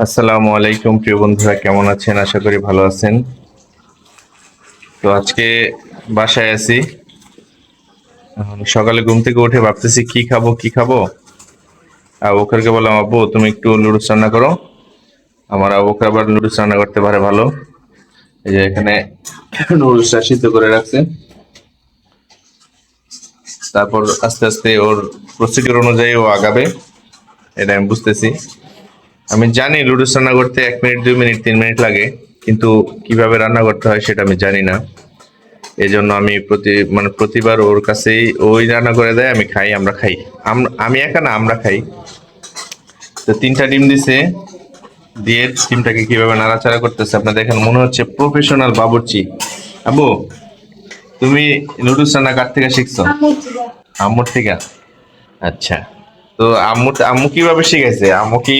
আসসালামু আলাইকুম প্রিয় বন্ধুরা, কেমন আছেন? আশা করি ভালো আছেন। তো আজকে বাসায় আছি। এখন সকালে ঘুম থেকে উঠে ভাবতেছি কি খাবো কি খাবো। আবু বকরকে বললাম, আব্বু তুমি একটু নুডলস রান্না করো। আমার আবু বকর আবার নুডলস রান্না করতে পারে ভালো। এই যে এখানে নুডলসটা সিদ্ধ করে রাখছে। তারপর আস্তে আস্তে ওর প্রসিডিউর অনুযায়ী ও আগাবে, এটা আমি বুঝতেছি। আমি জানি নুডলস রান্না করতে 1 মিনিট 2 মিনিট 3 মিনিট লাগে, কিন্তু কিভাবে রান্না করতে হয় সেটা আমি জানি না। এই জন্য আমি প্রতিবার ওর কাছেই ওই রান্না করে দেয়, আমি খাই, আমরা খাই। আমি একা না, আমরা খাই। তো 3টা ডিম দিছে, দিয়ে ডিমটাকে কিভাবে নাড়াচাড়া করতেছে আপনার দেখেন, মনে হচ্ছে প্রফেশনাল বাবুর্চি। আবু, তুমি নুডলস রান্না কার থেকে শিখছো? আম্মুর থেকে? আচ্ছা। তো আম্মু আম্মু কিভাবে শিখাইছে? আম্মু কি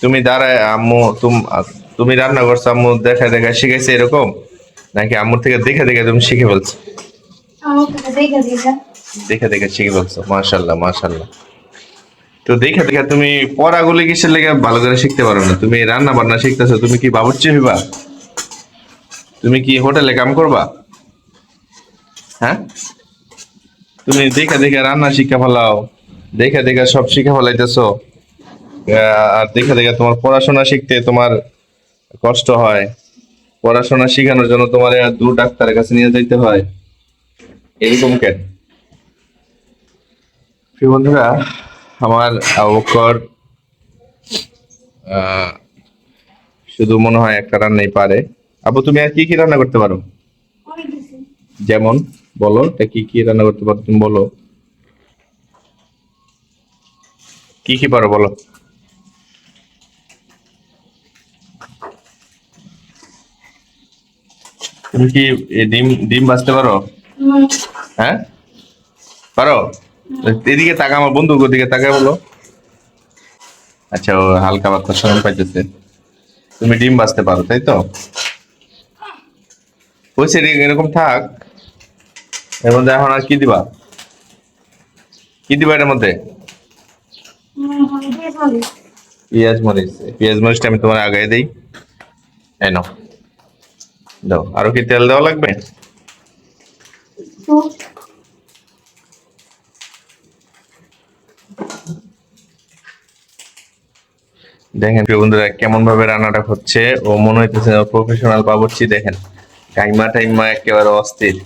তুমি দাঁড়ায় তুমি রান্না করছো, আম্মু দেখা দেখা শিখাইছে এরকম, নাকি আম্মুর থেকে দেখে দেখে তুমি শিখে ফেলছো? দেখে দেখে শিখে ফেলছো, মাশাল্লাহ মাশাল্লাহ। তো দেখে দেখে তুমি পড়াগুলি কিসের লেগে ভালো করে শিখতে পারো না? তুমি রান্না বান্না শিখতেছো, তুমি কি বাবুর্চি হইবা? তুমি কি হোটেলে কাম করবা? হ্যাঁ, তুমি দেখে দেখে রান্না শিখে ফেলাও, দেখে দেখে সব শিখে ফেলাইতেছো। আর দেখে দেখে তোমার পড়াশোনা শিখতে তোমার কষ্ট হয়। পড়াশোনা শিখানোর জন্য তোমার দূর ডাক্তারের কাছে নিয়ে যাইতে হয়, এরকম কেন? প্রিয় বন্ধুরা, আমার আবু বকর আহ শুধু মনে হয় একটা রান্নাই পারে। আবু, তুমি আর কি কি রান্না করতে পারো? যেমন, বলো, তা কি কি রান্না করতে পারো তুমি বলো। কি কি পারো বলো। তুমি কি ডিম ডিম ভাজতে পারো? হ্যাঁ, পারো? এদিকে তাকা, আমার বন্ধুর দিকে তাকায় বলো। আচ্ছা, ও হালকা পাতলা শরম পাইতেছে। তুমি ডিম ভাজতে পারো, তাই তো? হয়েছে, এরকম থাক। এর মধ্যে এখন আর কি দিবা? কি দিবা এর মধ্যে? পেঁয়াজ মরিচ। পেঁয়াজ মরিচটা আমি তোমার আগে দিই। এই নাও, দাও। আরো কি তেল দেওয়া লাগবে? দেখেন প্রিয় বন্ধুরা, কেমন ভাবে রান্নাটা হচ্ছে। ও মনে হইতেছে প্রফেশনাল বাবুর্চি। দেখেন, টাইমা টাইমা একেবারে অস্থির।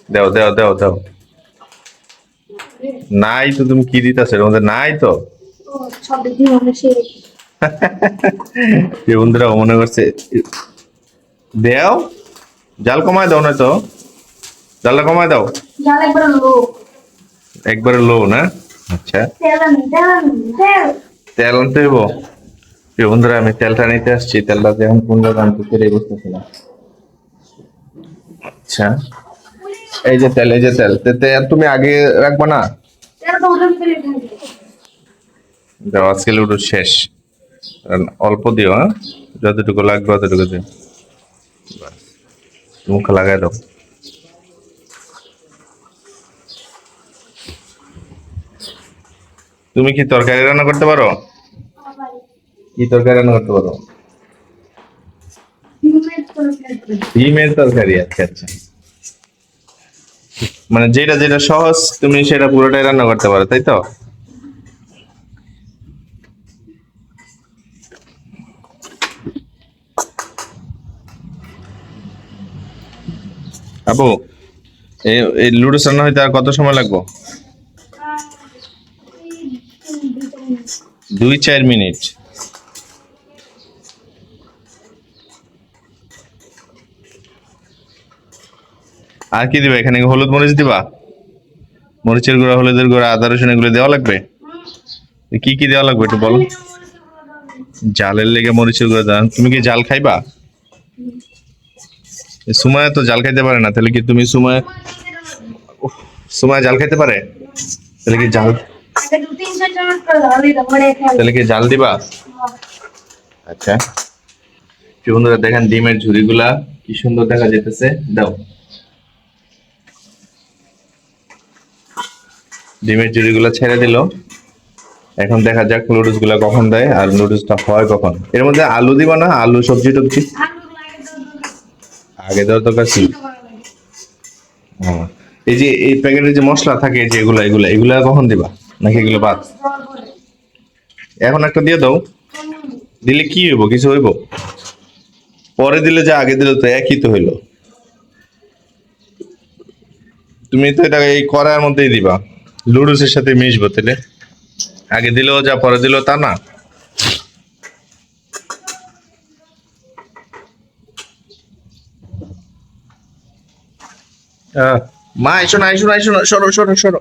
দাও দাও দাও দাও। নাই তো, তুমি কি দিতেছো এর মধ্যে? নাই তো। প্রিয় বন্ধুরা, ও মনে করছে দেও। জাল কমায় দাও, না তো জালটা কমায় দাও। একবারে লো না? আচ্ছা, তেল আনতে হইব। প্রিয় বন্ধুরা, আমি তেলটা নিতে আসছি। তেলটা যখন কোন জায়গায় আনতে সেটাই বুঝতেছিলাম। আচ্ছা, এই যে তেল, এই যে তেল। তেল তুমি আগে রাখবা না? দাও, আজকে লুডো শেষ। আর অল্প দিও, হ্যাঁ, যতটুকু লাগবে ততটুকু দিও। বাস, মুখে লাগাই দাও। তুমি কি তরকারি রান্না করতে পারো? কি তরকারি রান্না করতে পারো? ডিমের তরকারি? আচ্ছা আচ্ছা। মানে যেটা যেটা সহজ তুমি সেটা পুরোটাই রান্না করতে পারো, তাই তো? আপু, এই এই লুডোস রান্না হইতে আর কত সময় লাগবে? 2-4 মিনিট? আর কি দিবা এখানে? হলুদ মরিচ দিবা? মরিচের গুঁড়া, হলুদের গুঁড়া, আদা রসুন এগুলো দেওয়া লাগবে? কি কি দেওয়া লাগবে একটু বলো। জালের লেগে মরিচের গুঁড়া দাও? তুমি কি জাল খাইবা? সুমায়া তো জাল খাইতে পারে না, তাহলে কি তুমি সুমায়া জাল খাইতে পারে? তাহলে কি জাল তাহলে কি জাল দিবা? আচ্ছা। কি বন্ধুরা, দেখেন ডিমের ঝুড়িগুলা কি সুন্দর দেখা যেতেছে। দাও, ডিমের ঝুড়িগুলা ছেড়ে দিল। এখন দেখা যাক নুডলস গুলা কখন দেয় আর নুডলসটা হয় কখন। এর মধ্যে আলু দিবা না? আলু সবজি টবজি আগে দেওয়ার দরকার ছিল। ও, এই যে এই প্যাকেটে যে মশলা থাকে যে এগুলা এগুলা এগুলা কখন দিবা, নাকি এগুলো বাদ? এখন একটা দিয়ে দাও। দিলে কি হইব? কিছু হইব? পরে দিলে যে আগে দিলে তো একই তো হইলো। তুমি তো এটা এই কড়াইয়ের মধ্যেই দিবা, লুডুসের সাথে মিশবো তাহলে। আগে দিলেও যা পরে দিলেও তা না। আহ, মা আইসো না, আইসো না, আইসো না, সরো সরো সরো।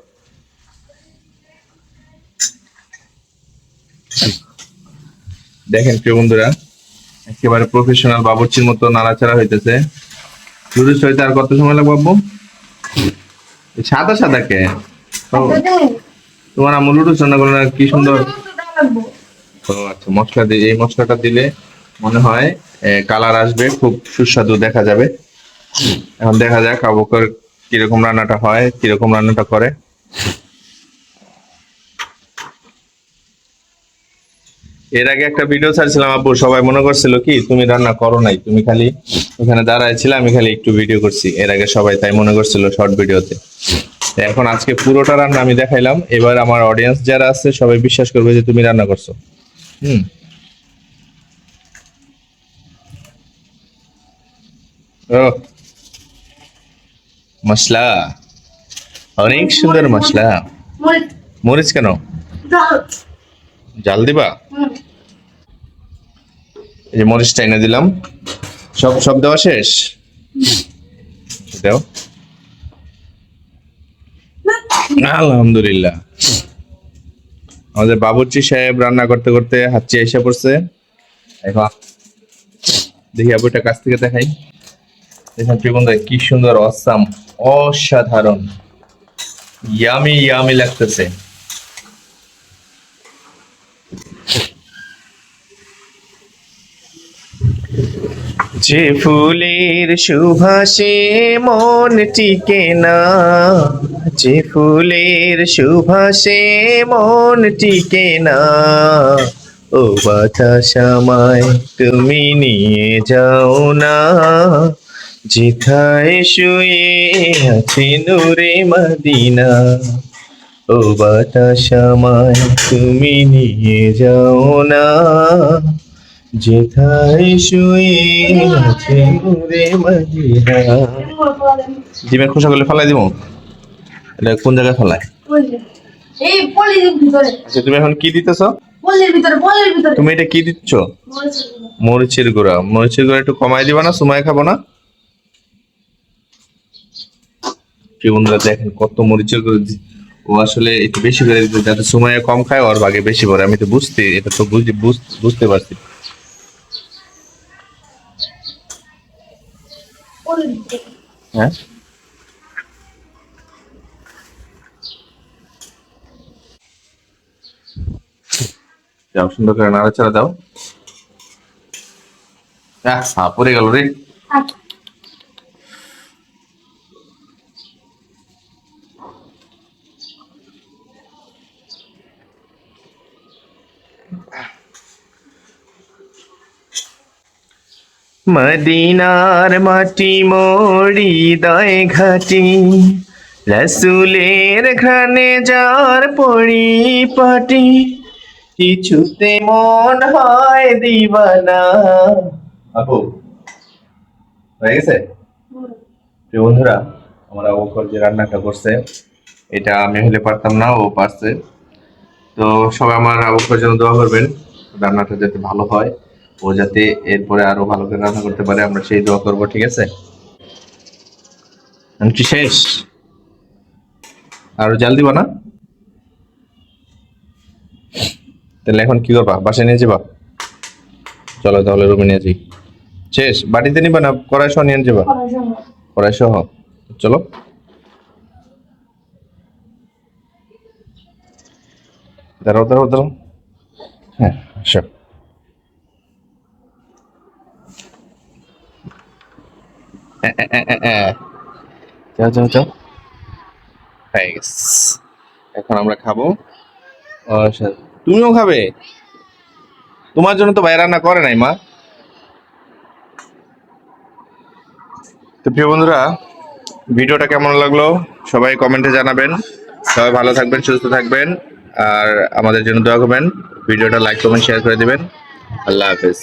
দেখেন প্রিয় বন্ধুরা, একেবারে প্রফেশনাল বাবুর্চির মতো নাড়াচাড়া হইতেছে। লুডুস হইতে আর কত সময় লাগবে আব্বু? এই সাদা সাদা কে? ও, তোমার আম্মু লুডুস রান্না করে না, কি সুন্দর। ও আচ্ছা, মশলা দিয়ে এই মশলাটা দিলে মনে হয় কালার আসবে, খুব সুস্বাদু দেখা যাবে। এখন দেখা যাক আবুকর কিরকম রান্নাটা হয়, কিরকম রান্নাটা করে। এর আগে একটা ভিডিও ছাড়ছিলাম আব্বু, সবাই মনে করছিল কি তুমি রান্না করো নাই, তুমি খালি ওখানে দাঁড়ায় ছিলে, আমি খালি একটু ভিডিও করছি। এর আগে সবাই তাই মনে করছিল শর্ট ভিডিওতে। এখন আজকে পুরোটা রান্না আমি দেখাইলাম, এবার আমার অডিয়েন্স যারা আছে সবাই বিশ্বাস করবে যে তুমি রান্না করছো। হুম। ও, মশলা, অনেক সুন্দর মশলা। মরিচ কেন? জাল দিবা? এই যে মরিচটা এনে দিলাম। সব সব দেওয়া শেষ? দাও। আলহামদুলিল্লাহ। আমাদের বাবুর্চি সাহেব রান্না করতে করতে হাঁচি এসে পড়ছে। এখন দেখি আবুটা কাছ থেকে দেখাই। দেখেন প্রিয় বন্ধু, কি সুন্দর, অসাম, অসাধারণ, ইয়ামি ইয়ামি লাগতেছে। যে ফুলের সুভাষে মন টিকে না, যে ফুলের সুভাষে মন টিকে না, ও বাতাস আমায় তুমি নিয়ে যাও না, যেথায় শুয়ে আছে নূরে মদিনা, ও বাতাস আমায় তুমি নিয়ে যাও না, যেথায় শুয়ে আছে নূরে মদিনা। ডিমের খোসাগুলো ফেলাই দিব? এটা কোন জায়গায় ফেলায়? এই পলির ভিতরে। আচ্ছা, তুমি এখন কি দিতেছো? পলির ভিতরে, পলির ভিতরে। তুমি এটা কি দিচ্ছ? মরিচের গুঁড়ো। মরিচের গুঁড়া। মরিচের গুঁড়া একটু কমাই দিবা না? সুমায় খাবো না। কি বন্ধুরা দেখেন কত মরিচের গুঁড়ো ও আসলে একটু বেশি করে দিতে, যাতে সময় কম খায় ওর ভাগে বেশি পড়ে। আমি তো বুঝতে, এটা তো বুঝতে পারছি। পলির ভিতরে। হ্যাঁ, যাও সুন্দর করে নাড়াচাড়া দাও। পড়ে গেল রে। আচ্ছা। মদিনার মাটি মোড়ি হৃদয় ঘাটি, রসুলের ঘ্রাণে যার পরিপাটি, কিছুতে মন হয় দিবানা। আপু হয়ে গেছে? প্রিয় বন্ধুরা, আমার আবু বকর যে রান্নাটা করছে, এটা আমি হলে পারতাম না, ও পারছে। তো সবাই আমার আবু বকরের জন্য দোয়া করবেন, রান্নাটা যাতে ভালো হয়, ও যাতে এরপরে আরো ভালো করে রান্না করতে পারে, আমরা সেই দোয়া করবো। ঠিক আছে? কি শেষ? আরো জাল দিবা না? তাহলে এখন কি করবা? বাসায় নিয়ে যাবা? চলো তাহলে রুমে নিয়ে যাই। শেষ? বাটিতে নিবা না কড়াই সহ নিয়ে যাবা? করার জন্য। কড়াই সহ। চলো। দাঁড়াও দাঁড়াও দাঁড়াও। হ্যাঁ, আসো। যাও যাও যাও। হয়ে গেছে। এখন আমরা খাবো। তুমিও খাবে? তোমার জন্য তো ভাই রান্না করে নাই মা। তো প্রিয় বন্ধুরা, ভিডিওটা কেমন লাগলো সবাই কমেন্টে জানাবেন। সবাই ভালো থাকবেন, সুস্থ থাকবেন, আর আমাদের জন্য দোয়া করবেন। ভিডিওটা লাইক কমেন্ট শেয়ার করে দিবেন। আল্লাহ হাফেজ।